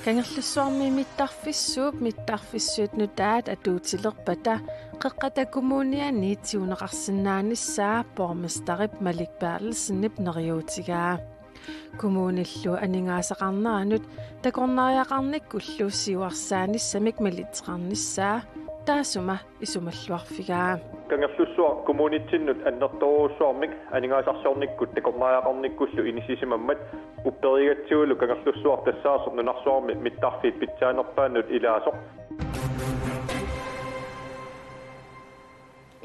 Kangerlussuarmi mittarfissuut nutaat atuutilerpata qeqqata kommuniani tiuneqarsinnaanissaa pormestarip Malik Bertelsen neriutigaa kommunillu aningaasaqarneranut takornariaqarnikkullu siuarsaannissamik malitteqarnissaa taasuma isumalluarfigaa Kangerlussuar kommunitinnut annertoruussuarmik aningaasarsiornikkut takornariaqarnikkullu inisisimammat upperigatsuulu kangerlussuar tassaaser nunarsuarmi mittarfiit pitsaanerpaannut ilaasoq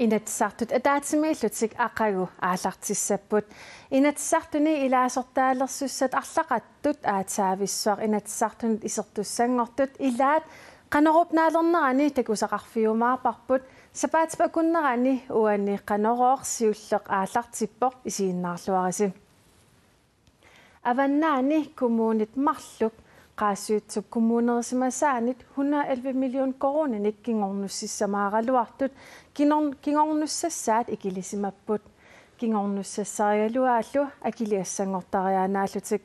inatsartut ataatsimillutik aqagu aallartissapput inatsartuni ilaasortaallersussat arlaqattut aatsaavissua inatsartunit isertussangortut ilaat qanorupnaalernerani takusaqarfiumaarparput sapaatpakunnerani uani qanororsiulleq aallartippoq isiinnaarluarisi avannaani kommunit marluk qaasuutsuk kommunerisimasaanit 111 million koronanik kingornussissamaaraluartut kingornussassaat ikilisimapput kingornussassarialuaallu akiliassangortarianaallutik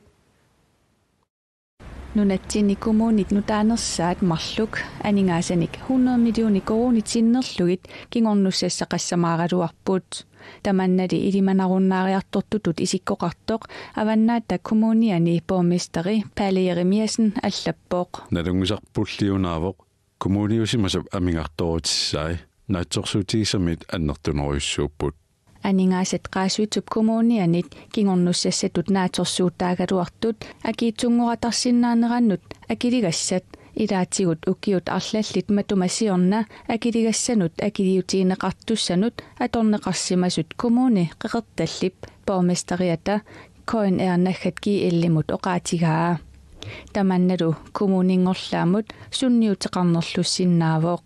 Nunatsini kommunit nutaanersaat marluk aningaasanik 100 million koronitsinnerlugit kingornussassaqassamaaraluarput tamannati ilimanarunnaariartortutut isikkoqartoq avannaata kommuniani bormesteri Palle Jeremiasen allappoq nalungusarpulliunaavoq kommuniusimasap amingartorutissai naatsorsuutigisamit annertuneruissuupput aningaasat qaasuutup kommunianit kingornussassatut naatsorsuutaagaluartut akiitsungoratarsinnaanerannut akiligassat ilaatigut ukiut arlallit matumasiorna akiligassanut akiliutiineqartussanut atorneqarsimasut kommuni qeqertallip bormesteriata koin ernaggatki illimut oqaatigaa tamannalu kommuningorlaamut sunniuteqarnerlussinnaavoq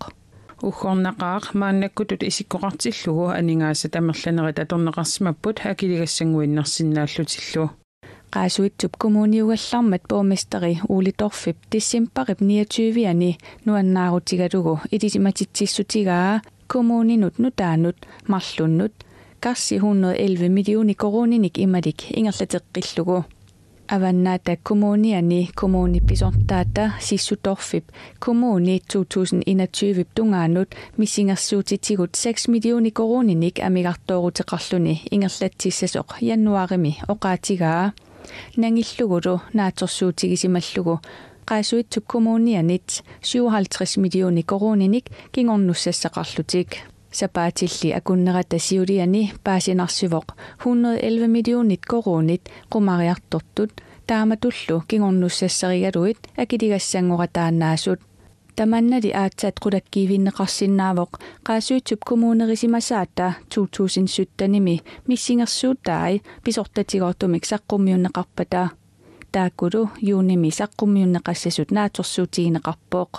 Uhornaqaaq maannakkutut isikkoqartillugu aningaasat amerlanerit atorneqarsimapput akiligassanguinnersinnaallutillu qaasuitsup kommuniugallarmat bormesteri Uli Torfip tissimparip 29ani nuannaarutigalugu ilisimatitsissutigaa kommuninut nutaanut marlunnut qarsi 111 million koroninik imalik ingerlateqqillugu avannaata kommuniani kommunipisortaata sissutorfip kommuni 2021 tungaanut missingersuutitigut 6 million koroninik amigartooruteqarluni ingerlattissasoq januarimi oqaatigaa nangillugulu naatsorsuutigisimallugu qaasuitsup kommunianit 57 million koroninik kingornussassaqarlutik sapaatilli akunnerata siuliani paasinarsivoq 111 millionit koronit qumariartortut taamatullu kingornussassarigaluit akiligassangorataannaasut tamannali aatsat qulakkiivinneqarsinnaavoq qaasuitsup kommunerisimasaata 2017nimi missingersuuttaai pisortatigortumik saqqummiunneqarpata taakkulu juunimi saqqummiunneqassasut naatsorsuutigineqarpoq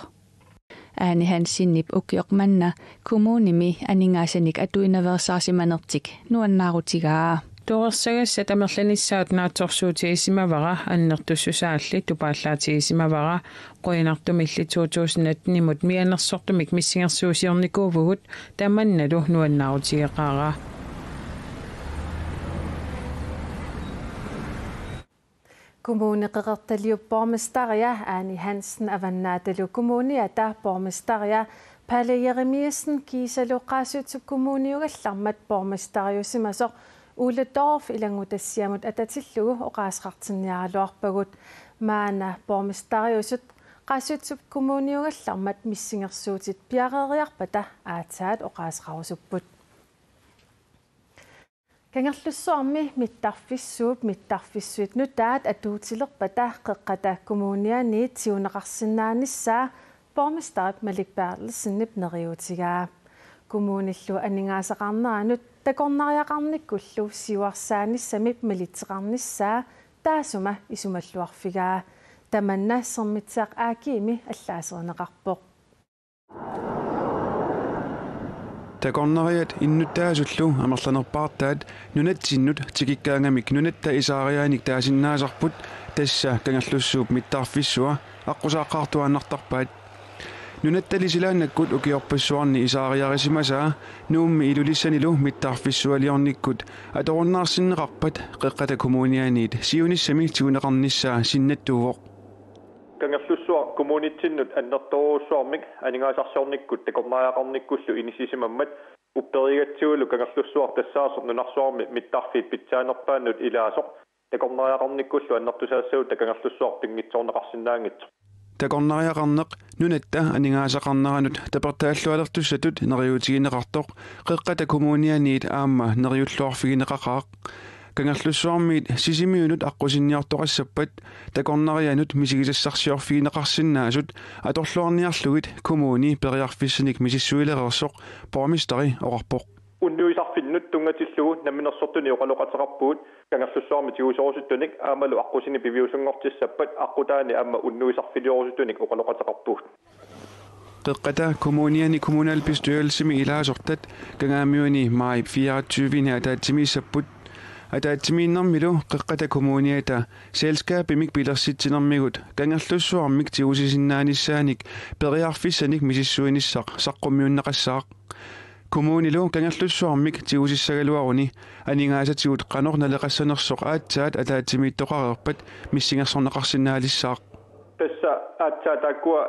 Aani hansinnip ukioqmanna kommunimi aningasanik atuinaversaarsimanertik nuannaarutigaa Tuorsagassat amerlanissaat naatsorsuutigisimavara annertussusaalli tupaallaatigisimavara qoinartumilli 2019 mianersortumik missingersuusiornikuuvugut tamannalu nuannaarutigeqaaraa Kommune qeqertaliu bormestaria Ani Hansen avannaatalu kommuniata bormestaria Palle Jeremiasen kiisalu qaasuutsup kommuniugallarmat bormestariusimasoq Uli Torf ilangutassiamut atatillugu oqaasqartinniaraluarpagut maana bormestariusut qaasuutsup kommuniugallarmat missingersuutit piaqeriarpata aatsaat oqaasqarusupput Kangerlussuarmi mittarfissuut nutaat atuutilerpata qeqqata kommuniani tiuneqarsinnaannissaa bormestarip Malik Bertelsen neriutigaa kommunillu aningaasaqarneranut takornariaqarnikkullu siuarsaannissamip malitteqarnissaa taasuma isumalluarfigaa tamanna sermitsaaq aakiimi allaaserneqarpoq takornariat innuttaasullu amerlanerpaartaat nunatsinnut tikikkaangamik nunatta isaariaanik taasinnaasarput tassa kangerlussuup mittarfissua aqusaaqaartuannartarpaat Nunattalisilaannakkut ukiorpassuarni isaariarisimasaa nuummi ilulissanilu mittarfissualiornikkut atorunnaarsinneqarpat qeqqata kommunianiit siunissami tiuneqarnissaa sinnattuuvoq kangerlussuar kommunitinnut annertoruussuarmik aningaasarsiornikkut takornaaqarnikkullu inisisimammat upperigatsuulu kangerlussuar tassaasoq nunarsuarmi mittarfiit pitsaanerpaannut ilaasoq takornaaqarnikkullu annertusaassuu takangerlussuar pingitsoorneqarsinnaangitso takornariaqarneq nunatta aningaasaqarneranut tapertaallualertussatut neriutigineqartoq qeqqata kommunianiit aamma neriulluarfigineqaqaaq kangerlussuarmiit sisimiunut aqusinniartoqassappat takornarianut misigisassarsiorfigineqarsinnaasut atorluarniarlugit kommuni periarfissanik misissuilerersoq pormisteri oqarpoq unnuisarfinnut tungatillugu naminersortuni oqaloqateqarpuut kangerlussuarmi tiusoorusuttunik aamalu aqusini piviusungortissappat aqutaani amma unnuisarfiliorusuttunik oqaloqateqarpuut qeqqata kommuniani kommunalbestyrelsemi ilaasortat kangaamiuni maip 24 ataatimiissapput ataatimiinnermilu qeqqata kommuniata selskabimik pilersitsinermigut kangerlussuarmik tiusisinnaanissaanik periarfissanik misissuinissaq saqqummiunneqassaaq kommunilu kangerlussuarmik tiusissagaluaruni aningaasatigut qanornaleqassanersoq aatsaat ataatimiittoqarerpat missingersorneqarsinnaalissaaq tassa aatsaataakua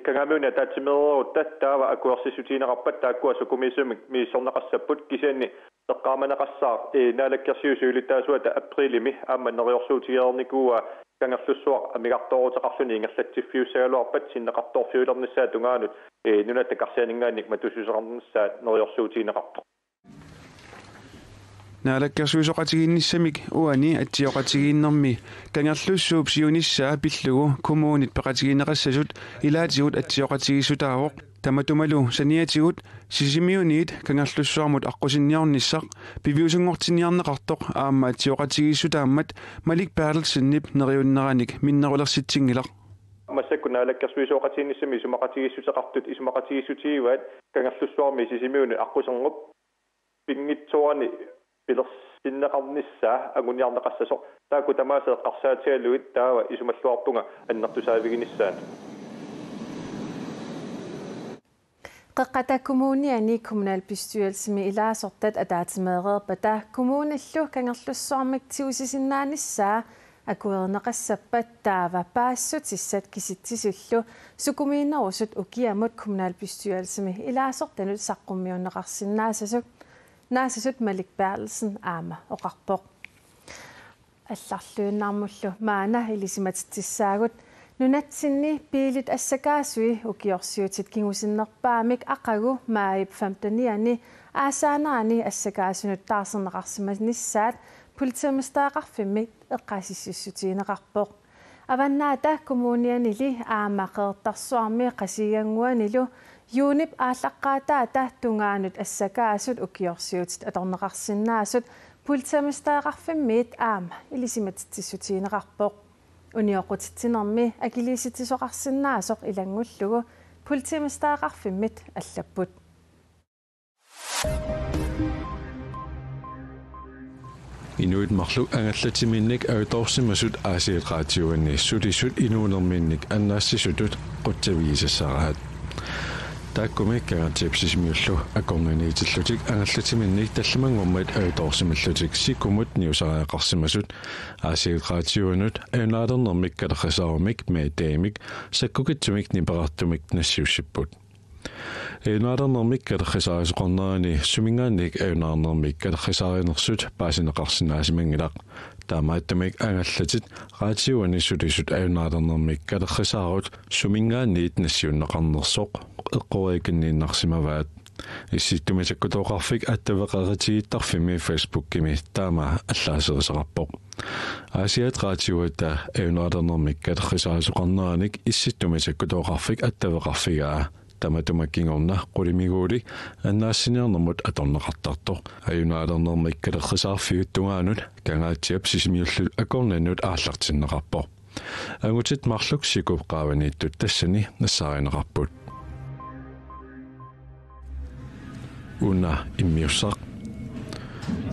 kangaamiuni ataatimileruttat taava akuersisutiineqarpat taakkua sukumiissumik miissorneqassapput kisianni teqqaamanaqassaaq naalakkersiusuulitaasuata aprilimi aamma neriorsuutigeernikuua kangerlussuaq amigartoruteqarluni ingerlatiffiussagaluarpat sinneqartorfiulernissaa tungaanut nunattakarsianingaannik matususeqarnissaat neriorsuutiineqartoq naalakkersuusoqatigiinnissamik uani atsioqatigiinnermi kangerlussuup siunissaa pillugu kommunit peqatigiineqassasut ilaatigut atsioqatigissutaavoq tamatumalu saniatigut sisimiuniit kangerlussuarmut aqusinniornissaq piviusungortiniarneqartoq aamma atsioqatigissutaammat malikpaallersinnip neriunneranik minnerulersitsingilaq массаккунаалаккерсуисооqatiginnissami sumaqatigissuteqartut isumaqatigissutigivaat kangerlussuarmi sisimiuni aqusangup pingitsuani pilersinneqarnissaa aguniarneqassasoq taakku tamaaseeqqarsaatigaluit taava isumalluarpunga annertusaaviginissaan qeqqata kommuniani kommunalbestyrelsemi ilaasortat ataatimeereerpata kommunillu kangerlussuarmik tiusisinnaanissaa akuerneqassappat taava paassutissat kisitsisullu sukumiinnerusut ukiamut kommunalbestyrelsemi ilaasortanut saqqummiunneqarsinnaasasuk naasasut Malik Bertelsen aama oqarpoq алларлуиннаармуллу маана илисиматитсааgut нунатсинни пиилит ассакаасуи укиорсиутит кингусиннерпаамик ақагу маип 15-ани аасаанаани ассакаасунут таарсернеқарсиманиссаат политимистаақарфиммик эққасиссуссутиинеқарпоқ аваннаата коммунианили аамақеэртарсуарми қасигангуанилу юнип ааллаққаатаата тунгаанут ассакаасут укиорсиутит аторнеқарсиннаасут политимистаақарфиммиит аама илисиматитсутиинеқарпоқ униоқутитсинерми акилиситисоқарсиннаасоқ илангуллугу политимистаақарфиммит аллаппут Inuit marlu angallatimинник ауторсимасут аасиеқаатиуанни сулисут инуунерминник аннаассисутут қуттавиисассараат тааккумик кагатипсисмиуллу акорнуниитиллутик ангаллатиминник талламангуммат ауторсималлутик сиккумут ниусараақарсимасут аасиеқаатиуанут аунаатернермик калеррисаарумик меатаамик саккукитсумик нипарартумик нассиуссиппут Eunaadernermik kalеррисаарисоқарнерани сумингаанник аунаарнермик kalеррисааринерсут паасинеқарсинаасимангилақ таамааттамик ангаллатит раатиуани сулисут аунаатернермик kalеррисаарут сумингаанниит нассиуннеқарнерсоқ эққорикиннииннарсимаваат исситтумисаккутооқарфик аттавеқаратигиттарфими фейсбуккими таама аллаасерисеқарпоқ аасиат раатиуата аунаатернермик kalеррисаарисоқарнераник исситтумисаккутооқарфик аттавеқарфигаа таматумаккингорна qulимигуули аннаассиниарнэрмут аторнеқартартоқ аюнаатернэрмик калеррисаарфигуттунгаанут кангаатсиап сисимиуллу акорнанут ааллартиннеқарпо агутит марлук сикуп qaаванииттут тассани нассааринеқарпут уна иммиуссақ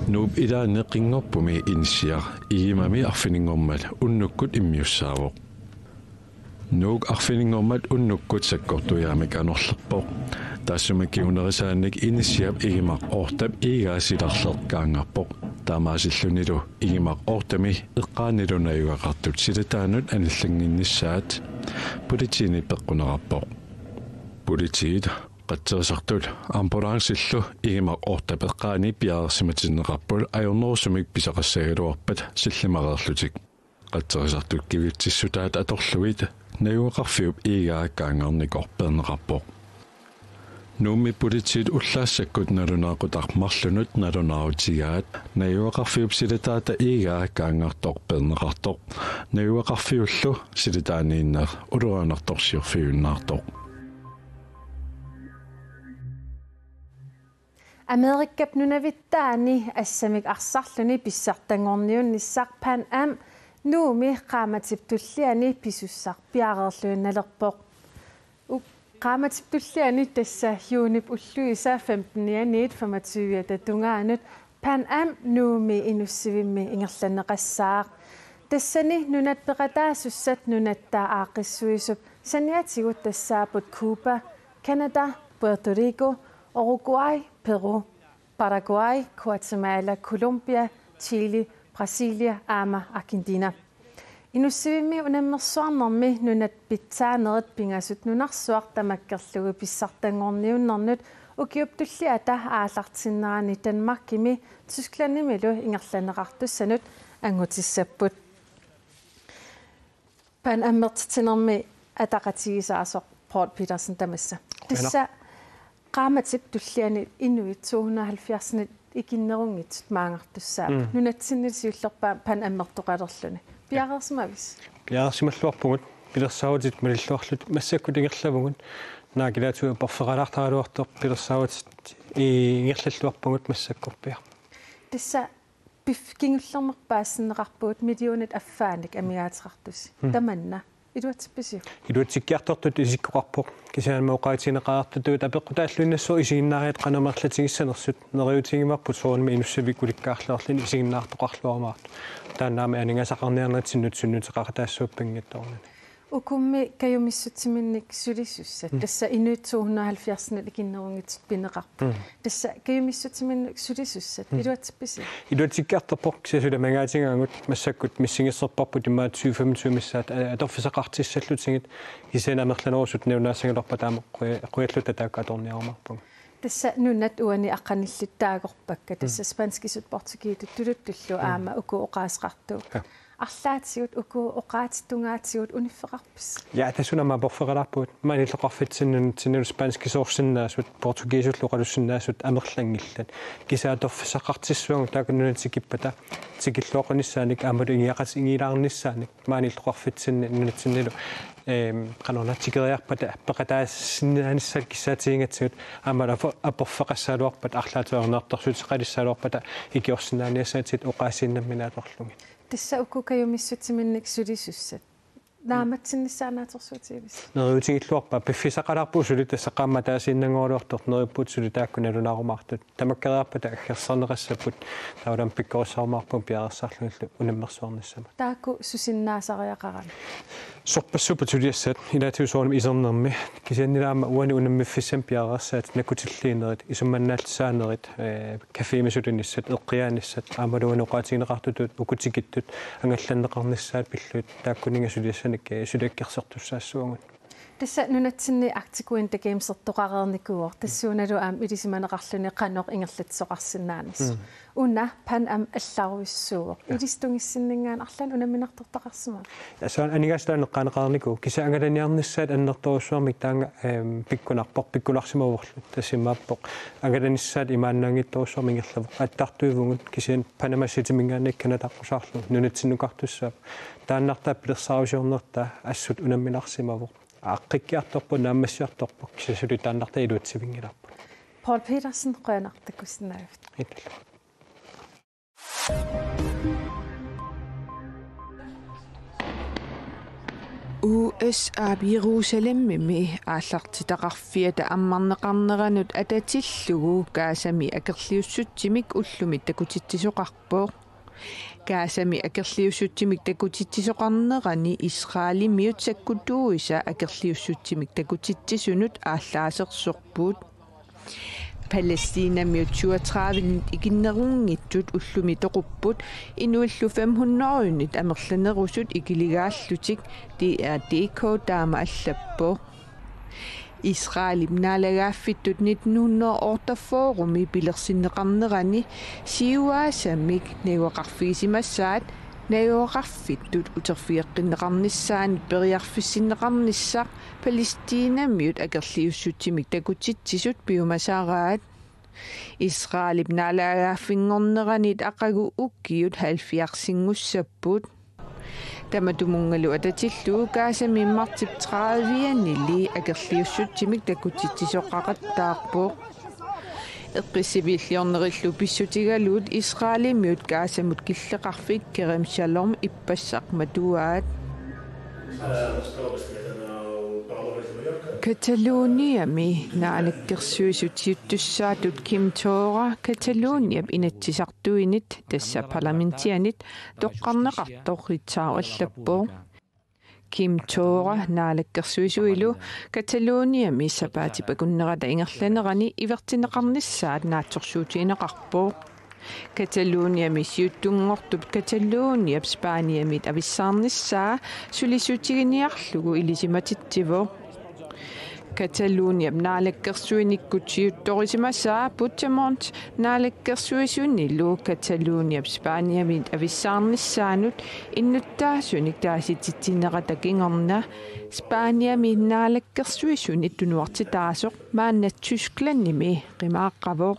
нууп илаанеқингорпуми инсиар игимами арфинингормал уннуккут иммиуссаавоқ Nuuk arfiningormat unnukkut sakkortujaamik anorlerpoq taassumikkiunerisaanik inisiap igimaq ortab igaasilarlerkaangarpoq taamaasillunilu igimaq ortami eqqaanilunayuaqartut silitaanut anillanginnissaat politiini peqqunararpoq politiit qatserisartut ambulansillu igimaq ortab eqqaani piaarsimatinneqarpul ajornorsumik pisaqassagaluarpat sillimareerlutik qatserisartut kivitsissutaat atorluit nayuaqarfiup igaakkaangarnikorperneqarpoq Nuumi politiit ullaassakut nalunaaqutaqmarlunut nalunaarutigaat nayuaqarfiup silitaata igaakkaangartorperneqartoq nayuaqarfiullu silitaaniinneer uluaanartorsiorfiunnaartoq Amerikkap nunavittaani assamik arsarluni pissartangorniunnissaq Pan Am nuumi qaamatiptulliani pisussaq piareerluunnalerpoq qaamatiptulliani tassa juunip ulluisa 15-25 tatungaanut Pan Am nuumi inussivimmi ingerlanneqassaaq tassani nunatpeqataasussat nunattaa aaqissuisup saniatigut tassaaput Cuba, Canada, Puerto Rico, Uruguay, Peru, Paraguay, Guatemala, Colombia, Chile, Brasilia, Ama, Argentina. Inussivimmi unammersuarnermi nunat pitsaaneret pingasut nunarsuaq tamakkerlugu pissartangorniunnernut ukiuptulliata aallartinnerani Danmarkimi Tysklandimilu ingerlaneqartussanut angutisapput. Pan ammertitinermi ataqatigisaasoq Paul Petersen tamassa. Tassa qaamatiptulliani inuit 270 ikinnerungit maangartussaap. Nunatsinnissiullerpaa pan ammertoqalerluni. Piarersmavis. Piarersmalluarpugut pilersaavutit malilluarlut massakkut ingerlavugun naakilaatu porfeqalaartaraluartoq pilersaavutit ingerlalluarpugut massakkorpia. Tassa pifkingullermerpaassinneqarpuut millionit affaanik amiaateqartusi. Tamanna iduatsippisio. Iduatsikkiartortut isikkoqarpoq kisiaanmauqaatineqaartutut apeqqutaalluinnassoo isiginnaariat qanamerlatigissanersut neriutigimarput soornimi inussavik ulikkaarlerlin isiginnaartoqarluarmaartu taannaami aningasaqarniarneritsinnut sunnuteqarataassууppангиттоорнани ukummi kayumissutiminnik sulissussat tassa inuit 270 ikinnerungit pineqarpu tassa kayumissutiminnik sulissussat iduatsippisio iduatsikkiartorpoq kisiasulamangaatigaangut massakkut missingisserparput immaat 25 missaat atorfisaqartissallutiнгит кисианамерланерусут неунаассагалерпа таама қуяллута тааккааторниарумарпуг тасса нуннат уани аққаниллиттаагорпакка тасса спанскисут португиитут тулуттуллу аама уку оқаасқартуу арлаатсиут уку оқаатиттунгаатсиут униффеқарпис я тасунама порфеқаларпуут маниллеқарфитсиннун тиннеру спанскисоорсиннаасут португисуллуқалуссиннаасут амерлангиллат кисааторфисақартиссуангу таакуннунатикиппата тикиллуоқаниссааник аамалу ингиақас маниллеқарфитсинни нунатсиннилу qanornatsikeriarpata peqataassinaanissal kissaatiingatsigut aamala aporfeqassaaluarpat arlaatuarnertorsuut qalissaaluarpata ikiorsinnaaniassaatit oqaasiinnamminaatorlungi tassa ukukayumissutiminnik sulissussat naamatsinnissaanaatorsuutivis neriutigilluarpa piffisaqalarpu sulit tassaqaamataasiinnangooluartort neripput sulitaakunalunaarumaartut tamakkeriarpata aggersarneqassapput taulam pikkorissarumaarpun piarersarlungillu unammersuarnassama taaku susinnaasariaqarami sorpassupa tuliassat ilaatiusoornum isernermi kisiannilaama uani unammiffissam piarerssaat nakutilliinerit isummannaallsaanerit kafeemisutunissat eqqiaanissat aamaluanuqaatigineqartutut ukutikittut angallanneqarnissaat pilluut taakkuningassuliassanik sulaakkersertussaassуангут tassa nunatsinni aktikuinta gamesertoqareernikuor tassuunalu aam ilisimaneqarluni qanoq ingerlatsoqarsinnaanis unna Pan Am allaruissuuq ilistungissinningaan arlan unaminartortaqarsuma asaan anigaslaaneqqaaneqarniku kisaangalaniarnissaat annertorussuarmik taanga pikkunarsimauorlu tassimmaappoq angalanissaat imaannaangittorussuarmi ingerlavu attartuivugut kisian Panama-sitimingaannik kanataqqusaarlu nunatsinnukartussaap taannartaa pilersaarusiornertaa assut unamminarsimavoq aqqikiartorpu naammassiartorpu kisasuli taannarta iluutsivingilarpu Paul Petersen qoyanartakkussinnaavit USA Jerusalemmi ааллартитақарфиата аммарнеқарнеранут ататиллугу каасами акерлиуссутсимик уллумит такутитсисоқарпоо Kaasami akerliussuttimik takutittisoqarnerani Israeli miutsakkutuuisa akerliussuttimik takutittisunut ааllааsersorpuut Palæstina miut 37 ikinnerungittut ullumi toqupput inuillu 500 unit amerlanerusut ikiligaallutik DRDK taama allappo Israel naalagaafittut 1948 pilersinneqarnerani siuaasamik neuaqarfiisimassaat neuaqarfittut uterfieqqinneqarnissaani periarfissinneqarnissaq Palæstinamiut akerliussuttimik takutitsisut piumasaaraat Israel naalagaaffingorneranit aqagu ukkiut 70-singussappuut Tamadumungalu atatillu kaasami martip 30-nili akerliussuttimik takutittisoqqaqattaarpu eqqisiviilliornerillu pissutigaluut Israelimiut kaasamut killeqarfik Kerem Shalom ippassaqmatuaat Kataloniami naalakkersuisutiuttussaatut Kim Tora Kataloniap inatsisartuinit tassa parlamentianit toqqarneqartorritsaarallappu Kim Tora naalakkersuisuilu Kataloniami sapaatipakunnerata ingerlanerani ivertineqarnissaat naatsorsuutiineqarpu Kataloniami siuttungortut Kataloniap Spaniamit avissaarnissaa sulisutiiginiarlugu ilisimatittivu Kataloniap naalakkersuinikkut siuttorisimassaa Puigdemont naalakkersuisunnilu Kataloniap Spaniamit avissaarnissaanut innuttaasunik taasitittinerata kingorna Spaniamit naalakkersuisunit tunuartitaasoq maanna Tysklandnimi qimaaqavuq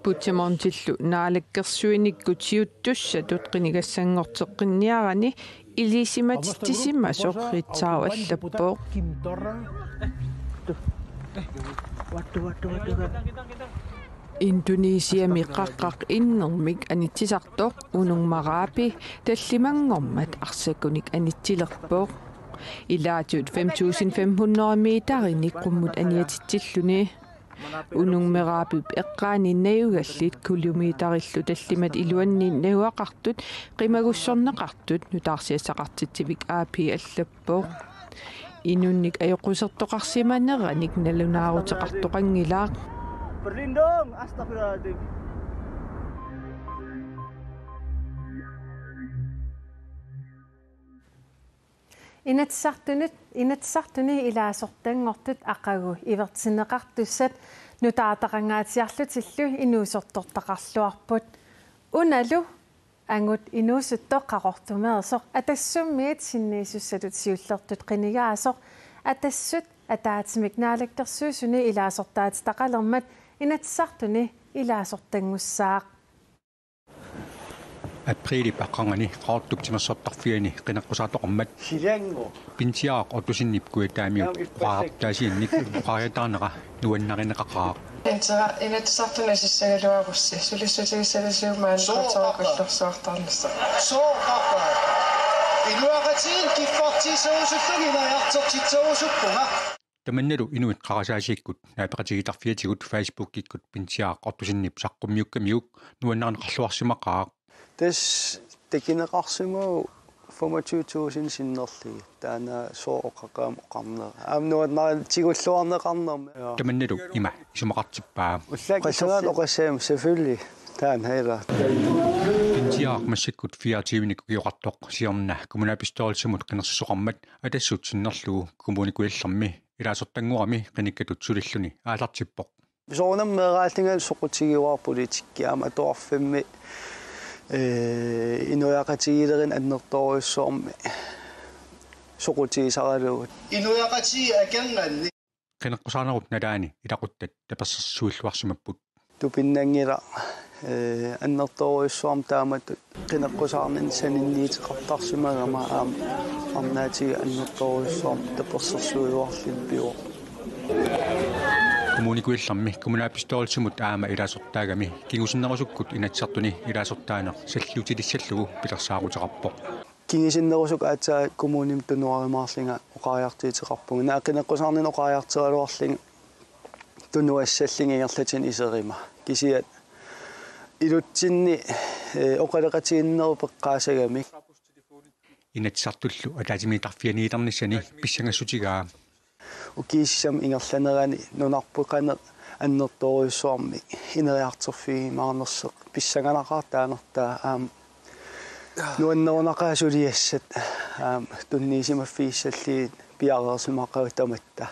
Puigdemontillu naalakkersuinikkut siuttussatut qinigassangorteqqinniarani ilisimatittisimmasoq ritsaarallappu Indonesiami qaqqaq innermik anitsisartoq unungmaraapi tallimangormat arsakunik anitsilerpoq ilaatut 5500 meetarinik qummut aniatitilluni unungmeraapip eqqaani nayugallit kilometerillu tallimat iluanni nauaqartut qimagussorneqartut nutaarsiassaqartitsivik aapi allappoq inunnik ayoqusertoqarsimaneranik nalunaaruteqartoqangilaaq Berlindung astagfirullahaladzim Inatsartuni ilaasortangortut aqagu ivertineqartussat nutaataqangaatiarlutillu inuusortortaqarluarput unalu angut inuusuttoqqaqortumeersoq atassummiit sinniisussatut siullertut qinigaasoq atassut ataatimik naalakkersuusuni ilaasortaatitaqalermat inatsartuni ilaasortangussaaq Aprili paqqangani qaartuktimersortarfiani qinaqqusaatormat Silengo pintiaaq otusinnipkui taamiu qaartaasiinnik qaariataarneqa nuannarineqaqaaq inatsartuni sissagaluagussi sulissutigissalisiumaan qatorqullersuartarnassa soorqaqqa inuaqatiin kiffartiisuusuttuginajartortitsuusuppunga tamannalu inuit qarasaasiikkut naapeqatigitarfiatigut Facebook-ikkut pintiaaq ortusinnip saqqummiukkamiuk nuannarineqarluarsimaqaaq Des tekineqarsimu 25.000 sinnerli taana sooqqaqaamqarnera aamnuat tigulluarneqarnerma tamannalu ima isumaqartippaa qassagaan oqassaam selvfølgelig taan heila pintiaaq massakkut 24 kiqartoq siorna kommunapistoolissamut qinersisoqarmat atassut sinnerlugu kommunikuillermi ilaasortanguarami qinikkatut sulilluni aalartippoq soornammeeraaltingal soqutigiuar politikkiama atoarfimmi inuaqatigilerin annertoruissoormi soqutigisaralugut inuaqati akanganni qinaqqusaanerup nalaani ilaquttat tapersersuulluarsimapput tupinnangila annertoruissoorm taamatut qinaqqusаарnin saninniiteqartarsimagama arnaatigi annertoruissoorm tapersersuuluarlippiuq kommunikuillermi kommunapistoolissamut aama ilaasortaagami kingusinnerusukkut inatsartuni ilaasortaaneq salluutilissallugu pilersaaruteqarpoq kingisinnerusuk aatsaa kommunim tunuarimaarlinga oqaariartiiteqarpunga naaqqineqqusаарnin oqaariarteraluarlinga tunuassallingigerlatin iserima kisiat илутсинни оқалеқатигиннеру пеққаасагамик инатсартуллу атаатимитарфианиитарниссани писсангассутигаа укииссам ингерланерани нунарпуқане аннерторуйссуармик инериартерфигимаарнерсеқ писсанганақартаанертаа нуаннерунақаасулиассат тунниисимаффииссаллиит пиареерсимақавитаматта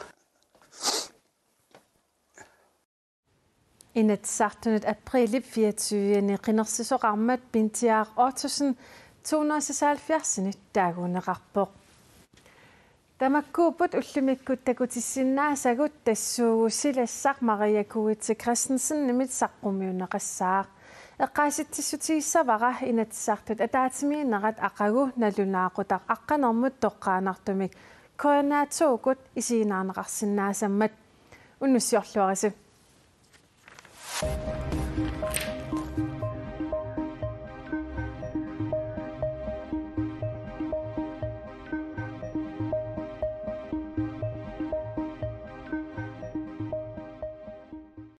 Inatsartunut april 24 qinersisoqarmat pintiaar 8276 taaguneqarpoq. Tamakkuuput ullumikkut takutissinnaassagut tassuugussilassaq Maria Kuitse Christensen nimit saqqummiuneqassaaq. Eqqaasittissutigissavara inatsartut ataatimiinerat aqagu nalunaaqutaq aqqanermut toqqaanartumik koornaatuugut isiinaaneqarsinnaasammat unnussiorluarisu